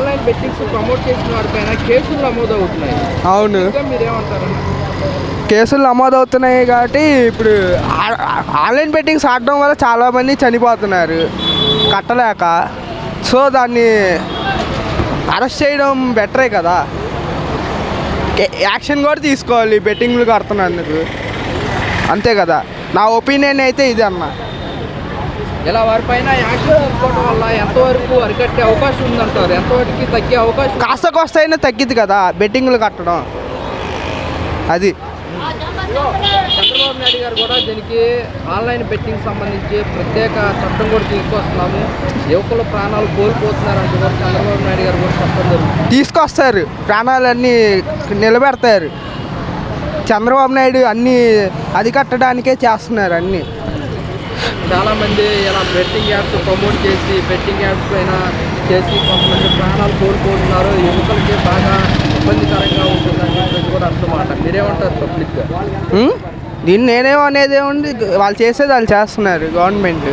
Online bettings promote చేసిన వారిపైన కేసులు నమోదవుతున్నాయి. అవును, మీరేమంటారు? కేసులు నమోదవుతున్నాయి కాబట్టి ఇప్పుడు ఆన్లైన్ బెట్టింగ్స్ ఆడడం వల్ల చాలామంది చనిపోతున్నారు కట్టలేక. సో దాన్ని అరెస్ట్ చేయడం బెటరే కదా, యాక్షన్ కూడా తీసుకోవాలి బెట్టింగ్లు కడుతున్నందుకు, అంతే కదా. నా ఒపీనియన్ అయితే ఇది అన్న. ఇలా వారిపైన యాక్షన్ తీసుకోవడం వల్ల ఎంతవరకు అరికట్టే అవకాశం ఉందంటారు? ఎంతవరకు తగ్గే అవకాశం? కాస్త కోస్త అయినా తగ్గిద్ది కదా బెట్టింగ్లు కట్టడం, అది. చంద్రబాబు నాయుడు గారు కూడా దీనికి ఆన్లైన్ బెట్టింగ్ సంబంధించి ప్రత్యేక చట్టం కూడా తీసుకొస్తున్నాము, యువకుల ప్రాణాలు కోల్పోతున్నారంటూ కూడా చంద్రబాబు నాయుడు గారు కూడా చెప్పడం జరుగుతుంది. తీసుకొస్తారు, ప్రాణాలన్నీ నిలబెడతారు. చంద్రబాబు నాయుడు అన్నీ అది కట్టడానికే చేస్తున్నారు అన్నీ. చాలామంది ఇలా బెట్టింగ్ యాప్స్ ప్రమోట్ చేసి బెట్టింగ్ యాప్స్ పైన చేసి కొంతమంది ప్రాణాలు కోల్పోతున్నారు, యువకులకి బాగా ఇబ్బందికరంగా ఉంటుందని చెప్పేసి కూడా అర్థమాట. మీరేమంటారు పబ్లిక్గా? దీన్ని నేనేమనేది ఏముంది, వాళ్ళు చేసేది వాళ్ళు చేస్తున్నారు గవర్నమెంట్.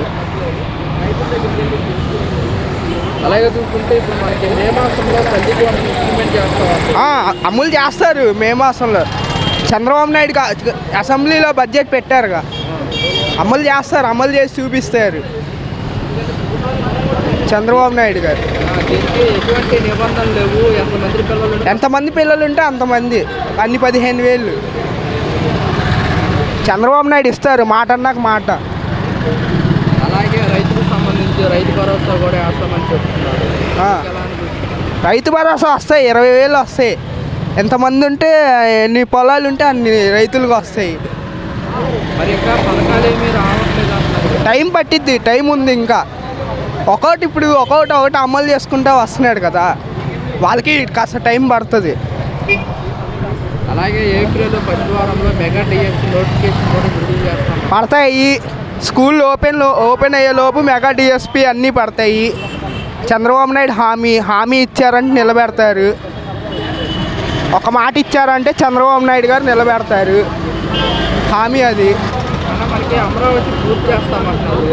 అలాగే చూసుకుంటే ఇప్పుడు మనకి మే మాసంలో తల్లికి వందనం ఇంప్లిమెంట్ చేస్తాం, అమలు చేస్తారు. మే మాసంలో చంద్రబాబు నాయుడు అసెంబ్లీలో బడ్జెట్ పెట్టారుగా, అమలు చేస్తారు, అమలు చేసి చూపిస్తారు చంద్రబాబు నాయుడు గారు. దీనికి ఎటువంటి నిబంధనలు లేవు, ఎంతమంది పిల్లలు ఉంటే అంతమంది, అన్ని 15,000 చంద్రబాబు నాయుడు ఇస్తారు, మాట అన్నాక మాట. అలాగే రైతులకు సంబంధించి రైతు భరోసా కూడా వేస్తామని చెప్తున్నారు. రైతు భరోసా వస్తాయి, 20,000 వస్తాయి. ఎంతమంది ఉంటే ఎన్ని పొలాలు ఉంటే అన్ని రైతులకు వస్తాయి. మరి ఇంకా పథకాలు ఏమీ రావట్లేదు అంటున్నారు. టైం పట్టిద్ది, టైం ఉంది ఇంకా. ఇప్పుడు ఒకటి అమలు చేసుకుంటూ వస్తున్నాడు కదా, వాళ్ళకి కాస్త టైం పడుతుంది. అలాగే ఏప్రిల్ 10వ వారంలో మెగా డిఎస్సి నోటిఫికేషన్ కూడా విడుదల చేస్తాం. పడతాయి, స్కూల్ ఓపెన్ అయ్యేలోపు మెగా డిఎస్పి అన్నీ పడతాయి. చంద్రబాబు నాయుడు హామీ ఇచ్చారంటే నిలబెడతారు. ఒక మాట ఇచ్చారంటే చంద్రబాబు నాయుడు గారు నిలబెడతారు హామీ, అది. మనకి అమరావతి పూర్తి చేస్తామంటున్నారు.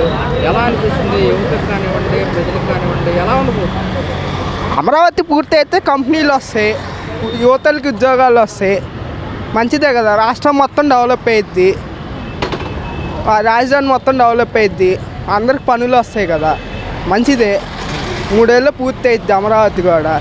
ఎలా అనిపిస్తుంది యువతకు కానివ్వండి, ప్రజలకు కానివ్వండి, ఎలా ఉండబోతుంది? అమరావతి పూర్తి అయితే కంపెనీలు వస్తాయి, యువతలకి ఉద్యోగాలు వస్తాయి, మంచిదే కదా. రాష్ట్రం మొత్తం డెవలప్ అయ్యిద్ది, రాజధాని మొత్తం డెవలప్ అయ్యిద్ది, అందరికి పనులు వస్తాయి కదా, మంచిదే. 3 ఏళ్ళు పూర్తి అయ్యిద్ది అమరావతి కూడా.